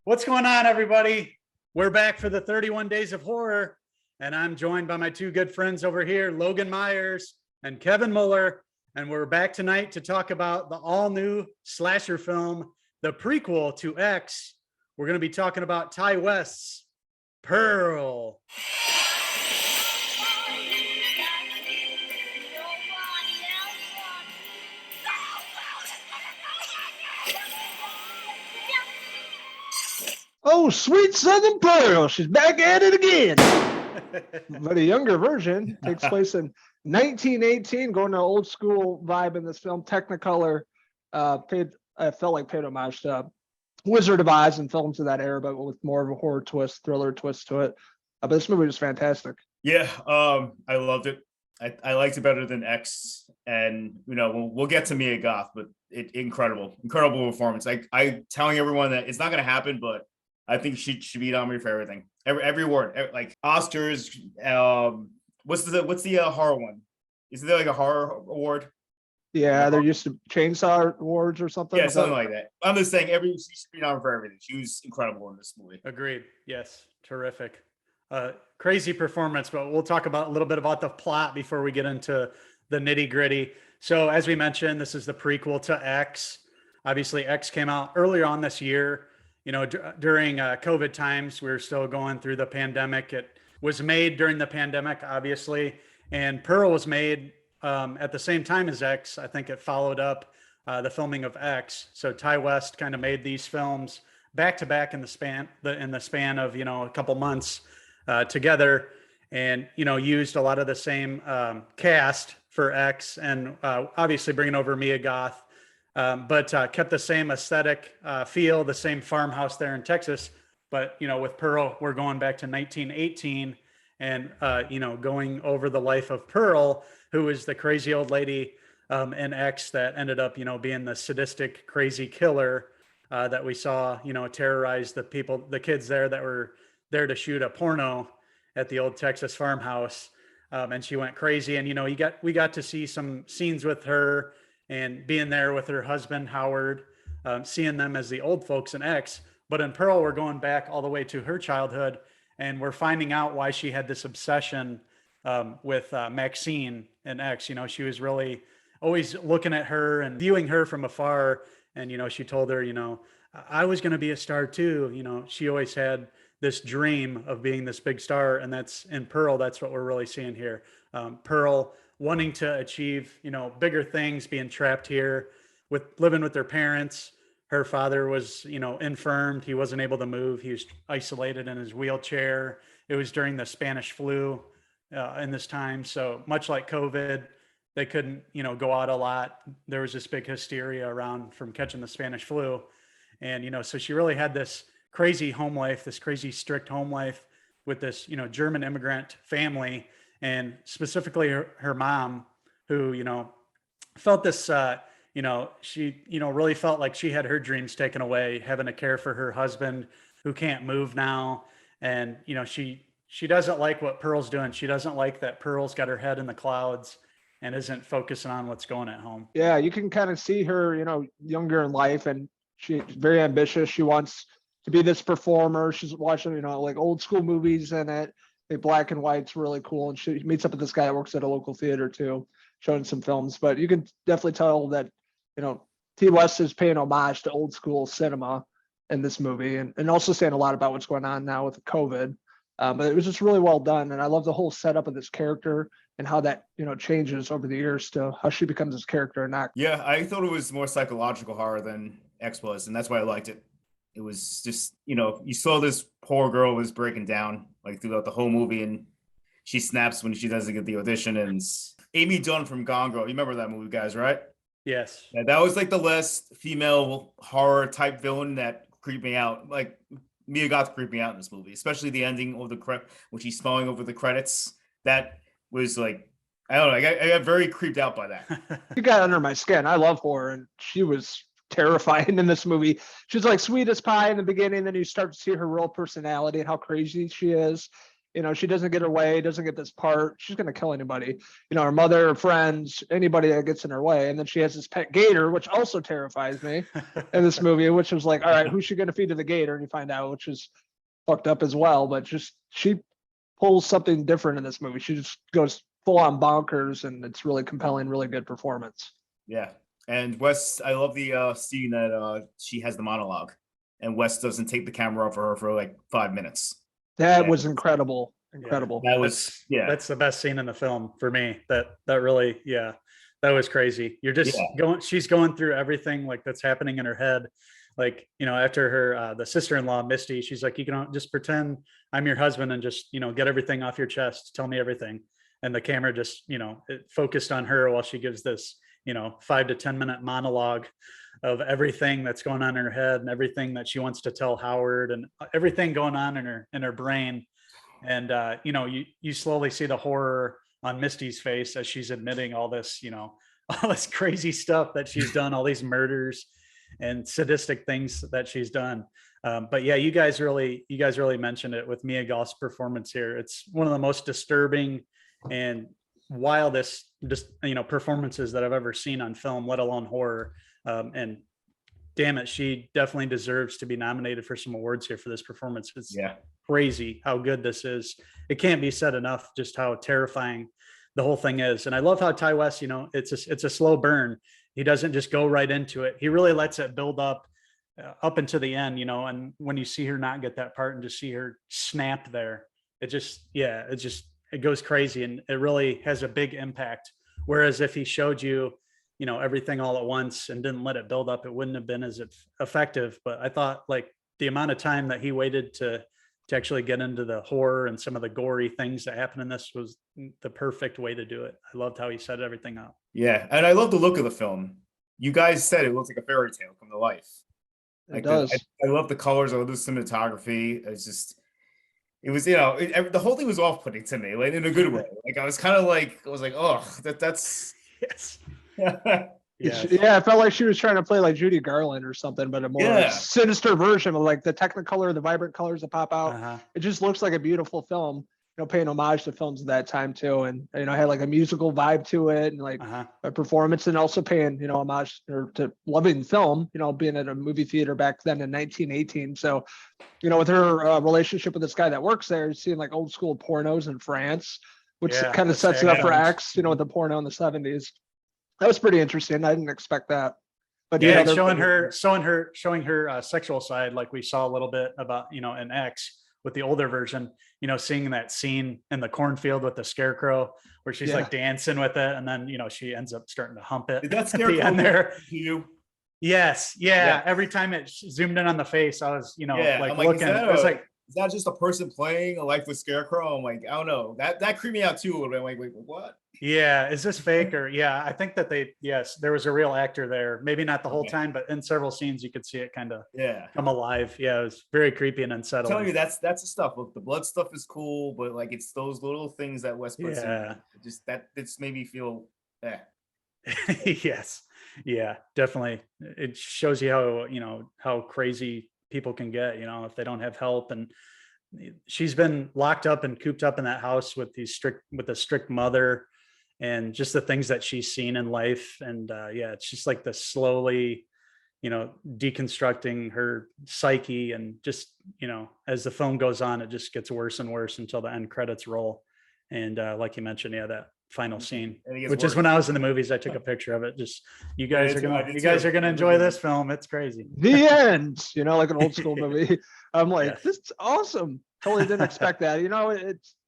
What's going on, everybody? We're back for the 31 Days of Horror, and I'm joined by my two good friends over here, Logan Myers and Kevin Muller. And we're back tonight to talk about the all-new slasher film, the prequel to X. We're going to be talking about Ty West's Pearl. Oh, sweet Southern Pearl. She's back at it again. But a younger version takes place in 1918, going to old school vibe in this film. Technicolor I felt like paid homage to Wizard of Oz and films of that era, but with more of a horror twist, thriller twist to it. But this movie was fantastic. Yeah, I loved it. I liked it better than X, and we'll get to Mia Goth, but incredible performance. I telling everyone that it's not going to happen, but I think she should be nominated for everything, every award, like Oscars. What's the horror one? Isn't there like a horror award? Yeah, they're used to Chainsaw Awards or something. Yeah, something like that. I'm just saying, she should be nominated for everything. She was incredible in this movie. Agreed. Yes, terrific. Crazy performance, but we'll talk about a little bit about the plot before we get into the nitty gritty. So as we mentioned, this is the prequel to X. Obviously, X came out earlier on this year. During COVID times, we were still going through the pandemic. It was made during the pandemic, obviously, and Pearl was made at the same time as X. I think it followed up the filming of X. So Ty West kind of made these films back to back in the span of a couple months together, and used a lot of the same cast for X, and obviously bringing over Mia Goth. But kept the same aesthetic feel, the same farmhouse there in Texas. But, with Pearl, we're going back to 1918 and, going over the life of Pearl, who is the crazy old lady in X that ended up, being the sadistic, crazy killer that we saw, terrorize the kids there that were there to shoot a porno at the old Texas farmhouse. And she went crazy. And, we got to see some scenes with her and being there with her husband, Howard, seeing them as the old folks in X. But in Pearl, we're going back all the way to her childhood, and we're finding out why she had this obsession with Maxine in X. She was really always looking at her and viewing her from afar. And, she told her, I was going to be a star too. She always had this dream of being this big star. And that's in Pearl. That's what we're really seeing here. Pearl wanting to achieve, bigger things, being trapped here living with their parents. Her father was, infirmed. He wasn't able to move. He was isolated in his wheelchair. It was during the Spanish flu in this time. So much like COVID, they couldn't, go out a lot. There was this big hysteria around from catching the Spanish flu. And, so she really had this crazy home life, this crazy strict home life with this, German immigrant family. And specifically her mom, who, felt this, she, really felt like she had her dreams taken away, having to care for her husband who can't move now. And, she doesn't like what Pearl's doing. She doesn't like that Pearl's got her head in the clouds and isn't focusing on what's going at home. Yeah, you can kind of see her, younger in life, and she's very ambitious. She wants to be this performer. She's watching, like old school movies in it. The black and white's really cool, and she meets up with this guy that works at a local theater too, showing some films. But you can definitely tell that T. West is paying homage to old school cinema in this movie, and also saying a lot about what's going on now with COVID. But it was just really well done, and I love the whole setup of this character and how that changes over the years to how she becomes this character and act. Yeah, I thought it was more psychological horror than X was, and that's why I liked it. It was just, you saw this poor girl was breaking down like throughout the whole movie, and she snaps when she doesn't get the audition. And Amy Dunn from Gone Girl, you remember that movie, guys, right? Yes. Yeah, that was like the last female horror type villain that creeped me out. Like Mia Goth creeped me out in this movie, especially the ending of when she's smiling over the credits. That was like, I don't know, I got very creeped out by that. You got under my skin. I love horror, and she was terrifying in this movie. She's like sweet as pie in the beginning, then you start to see her real personality and how crazy she is. You know, she doesn't get her way, doesn't get this part, she's going to kill anybody. You know, her mother, her friends, anybody that gets in her way. And then she has this pet gator, which also terrifies me in this movie, which was like, all right, who's she going to feed to the gator? And you find out, which is fucked up as well. But just she pulls something different in this movie. She just goes full on bonkers, and it's really compelling, really good performance. Yeah. And Wes, I love the scene that she has the monologue and Wes doesn't take the camera off of her for like 5 minutes. That Yeah. was incredible. Incredible. That was, That's the best scene in the film for me. That really, that was crazy. You're just she's going through everything like that's happening in her head. Like, you know, after her, the sister-in-law, Misty, she's like, you can just pretend I'm your husband and just, you know, get everything off your chest. Tell me everything. And the camera just, you know, it focused on her while she gives this, you know, 5 to 10 minute monologue of everything that's going on in her head and everything that she wants to tell Howard and everything going on in her brain. And, you know, you slowly see the horror on Misty's face as she's admitting all this, you know, all this crazy stuff that she's done, all these murders and sadistic things that she's done. But yeah, you guys really mentioned it with Mia Goth's performance here. It's one of the most disturbing and wildest, just, you know, performances that I've ever seen on film, let alone horror. And damn it, she definitely deserves to be nominated for some awards here for this performance. It's crazy how good this is. It can't be said enough just how terrifying the whole thing is. And I love how Ty West, you know, it's a slow burn. He doesn't just go right into it. He really lets it build up into the end, you know, and when you see her not get that part and just see her snapped there, it goes crazy and it really has a big impact. Whereas if he showed you, you know, everything all at once and didn't let it build up, it wouldn't have been as effective. But I thought like the amount of time that he waited to actually get into the horror and some of the gory things that happen in this was the perfect way to do it. I loved how he set everything up. Yeah. And I love the look of the film. You guys said it looks like a fairy tale come to life. It does. I love the colors. I love the cinematography. It's just, it was, you know, the whole thing was off-putting to me, like in a good way. Like I was like, oh, that's yes. Yes. Yeah, it felt like she was trying to play like Judy Garland or something, but a more sinister version of like the Technicolor, the vibrant colors that pop out. It just looks like a beautiful film, you know, paying homage to films of that time too. And, you know, had like a musical vibe to it and like a performance and also paying, you know, homage to loving film, you know, being at a movie theater back then in 1918. So, you know, with her relationship with this guy that works there, seeing like old school pornos in France, which kind of sets it up for X, you know, with the porno in the 70s. That was pretty interesting. I didn't expect that. But yeah, showing her sexual side, like we saw a little bit about, you know, in X with the older version, you know, seeing that scene in the cornfield with the scarecrow where she's like dancing with it, and then, you know, she ends up starting to hump it. Did that scarecrow there to you? Yes, yeah. Every time it zoomed in on the face, I was, you know, like looking. I was like, is that just a person playing a lifeless scarecrow? I'm like, I don't know. That creeped me out too a little bit. I'm like, wait, what? Yeah, is this fake or I think that there was a real actor there. Maybe not the whole time, but in several scenes you could see it kind of come alive. Yeah, it was very creepy and unsettling. I'm telling you, that's the stuff. Look, the blood stuff is cool, but like it's those little things that Wes puts in. Just it's made me feel yes. Yeah, definitely. It shows you how, you know, how crazy people can get, you know, if they don't have help. And she's been locked up and cooped up in that house with a strict mother and just the things that she's seen in life. And it's just like the slowly, you know, deconstructing her psyche. And just, you know, as the film goes on, it just gets worse and worse until the end credits roll. And like you mentioned, that final scene, which is when I was in the movies, I took a picture of it. Just you guys are gonna enjoy this film. It's crazy. The end, you know, like an old school movie. I'm like, this is awesome. Totally didn't expect that. You know,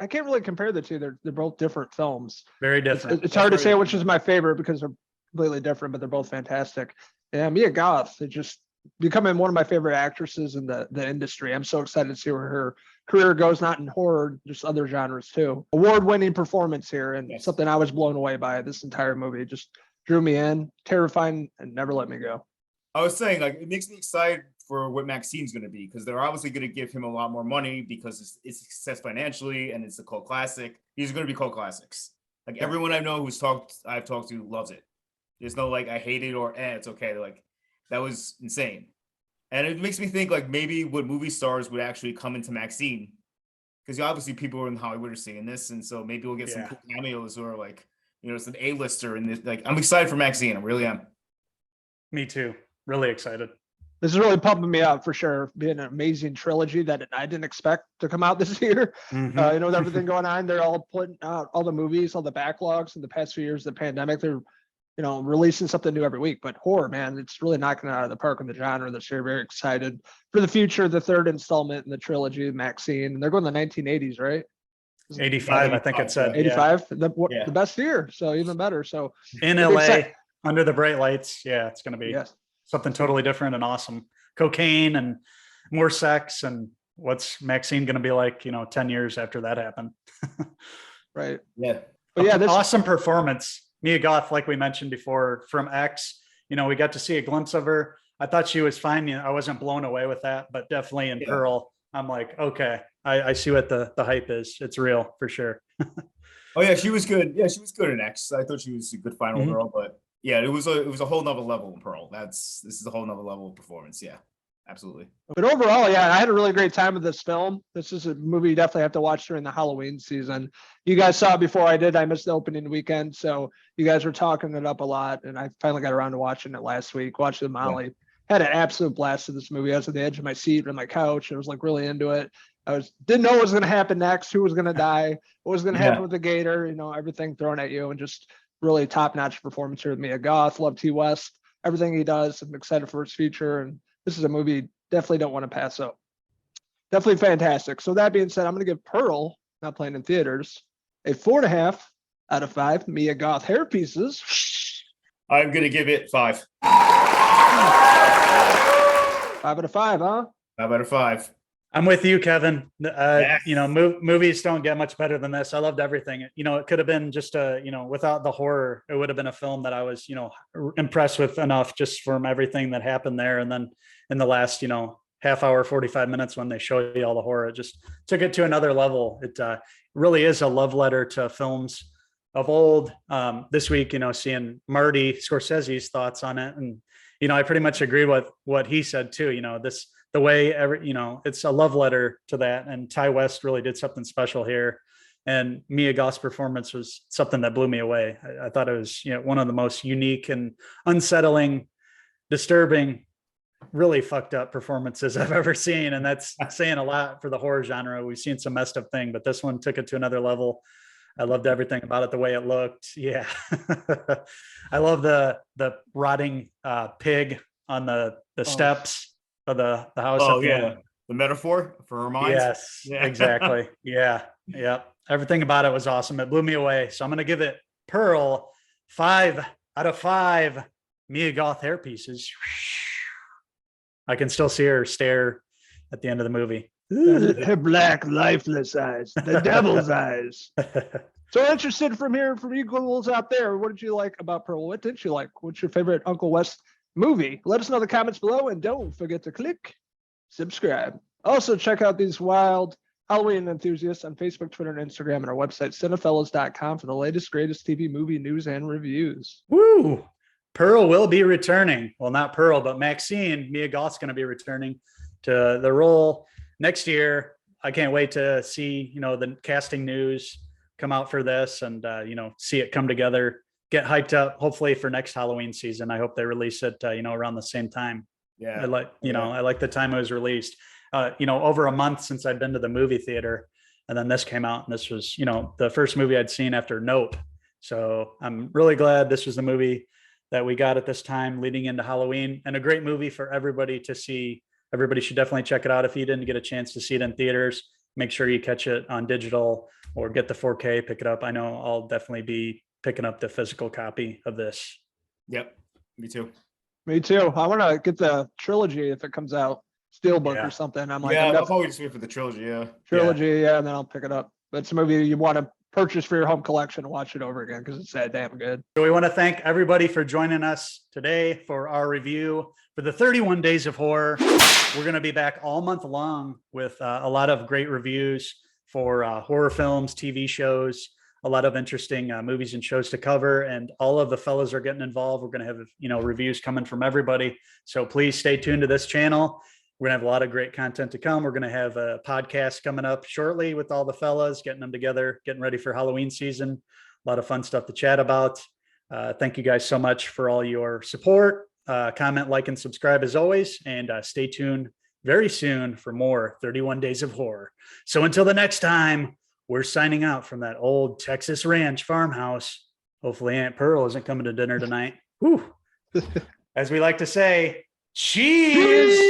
I can't really compare the two. They're both different films. Very different. It's hard to say which is my favorite because they're completely different, but they're both fantastic. Yeah, Mia Goth, it just becoming one of my favorite actresses in the industry. I'm so excited to see where her career goes, not in horror, just other genres too. Award-winning performance here, and something I was blown away by. This entire movie just drew me in, terrifying, and never let me go. I was saying, like, it makes me excited for what Maxine's going to be, because they're obviously going to give him a lot more money because it's success financially and it's a cult classic. These are going to be cult classics. Like everyone I know I've talked to loves it. There's no like I hate it or it's okay. They're like, that was insane. And it makes me think like maybe what movie stars would actually come into Maxine because obviously people in Hollywood are seeing this, and so maybe we'll get some Yeah. cool cameos or like some A-lister in this. Like I'm excited for Maxine. I really am. Me too. Really excited. This is really pumping me up for sure. Being an amazing trilogy that I didn't expect to come out this year. Mhm. With everything going on, they're all putting out all the movies, all the backlogs in the past few years of the pandemic. They're releasing something new every week. But horror, man, it's really knocking it out of the park in the genre this year. Very excited for the future. The third installment in the trilogy, Maxine, and they're going to the 1980s, right? 85, I think it said. Yeah. 85, Yeah. the best year. So even better. So In Big LA, set. under the bright lights. Yeah, it's going to be yes, something totally different and awesome. Cocaine and more sex. And what's Maxine going to be like, 10 years after that happened? right. Yeah. But yeah, this Awesome performance. Mia Goth, like we mentioned before, from X, we got to see a glimpse of her. I thought she was fine. I wasn't blown away with that, but definitely in Yeah. Pearl, I'm like, okay, I see what the hype is. It's real for sure. Oh yeah, she was good. Yeah, she was good in X. I thought she was a good final Mhm. girl, but yeah, it was a whole nother level in Pearl. This is a whole nother level of performance. Yeah, absolutely. But overall, yeah, I had a really great time with this film. This is a movie you definitely have to watch during the Halloween season. You guys saw it before I did. I missed the opening weekend, so you guys were talking it up a lot, and I finally got around to watching it last week. Watched it with Molly. Had an absolute blast with this movie. I was at the edge of my seat on my couch. I was like really into it. Didn't know what was going to happen next, who was going to die, what was going to happen with the gator, everything thrown at you, and just really top-notch performance here with Mia Goth. Love T. West, everything he does. I'm excited for his future, and this is a movie definitely don't want to pass up. Definitely fantastic. So that being said, I'm going to give Pearl, not playing in theaters, a 4.5 out of 5 Mia Goth hair pieces. I'm gonna give it 5. 5 out of 5, huh? 5 out of 5. I'm with you, Kevin. Yes. Movies don't get much better than this. I loved everything. It could have been just without the horror, it would have been a film that I was, impressed with enough just from everything that happened there. And then in the last, half hour, 45 minutes when they show you all the horror, it just took it to another level. It really is a love letter to films of old. This week, seeing Marty Scorsese's thoughts on it. And, I pretty much agree with what he said too. The way it's a love letter to that. And Ty West really did something special here. And Mia Goth's performance was something that blew me away. I thought it was, one of the most unique and unsettling, disturbing, really fucked up performances I've ever seen. And that's saying a lot for the horror genre. We've seen some messed up thing, but this one took it to another level. I loved everything about it, the way it looked. Yeah. I love the rotting pig on the steps of the house. Oh at the yeah, end. the metaphor for her mind. Yes, Yeah. exactly. Yeah. Everything about it was awesome. It blew me away. So I'm going to give it Pearl 5 out of 5 Mia Goth hair pieces. I can still see her stare at the end of the movie. Her black, lifeless eyes, the devil's eyes. So interested from you ghouls out there. What did you like about Pearl? What didn't you like? What's your favorite Uncle West movie? Let us know in the comments below, and don't forget to click subscribe. Also, check out these wild Halloween enthusiasts on Facebook, Twitter, and Instagram, and our website, Cinephellas.com, for the latest, greatest TV movie news and reviews. Woo! Pearl will be returning. Well, not Pearl, but Maxine. Mia Goth's going to be returning to the role next year. I can't wait to see, the casting news come out for this and, see it come together, get hyped up, hopefully for next Halloween season. I hope they release it, around the same time. Yeah. I like the time it was released, over a month since I'd been to the movie theater, and then this came out, and this was, the first movie I'd seen after Nope. So I'm really glad this was the movie that we got at this time leading into Halloween, and a great movie for everybody to see. Everybody should definitely check it out. If you didn't get a chance to see it in theaters, make sure you catch it on digital or get the 4K, pick it up. I know I'll definitely be picking up the physical copy of this. Yep. Me too. Me too. I want to get the trilogy if it comes out, Steelbook or something. I'm like, I'll probably just wait for the trilogy. Yeah. Trilogy, and then I'll pick it up. But it's a movie you want to purchase for your home collection and watch it over again because it's that damn good. So we want to thank everybody for joining us today for our review for the 31 Days of Horror. We're going to be back all month long with a lot of great reviews for horror films, TV shows, a lot of interesting movies and shows to cover, and all of the fellas are getting involved. We're going to have, reviews coming from everybody. So please stay tuned to this channel We're gonna have a lot of great content to come. We're gonna have a podcast coming up shortly with all the fellas, getting them together, getting ready for Halloween season. A lot of fun stuff to chat about. Thank you guys so much for all your support. Comment, like, and subscribe as always, and stay tuned very soon for more 31 Days of Horror. So until the next time, we're signing out from that old Texas ranch farmhouse. Hopefully Aunt Pearl isn't coming to dinner tonight. Whew. As we like to say, cheese.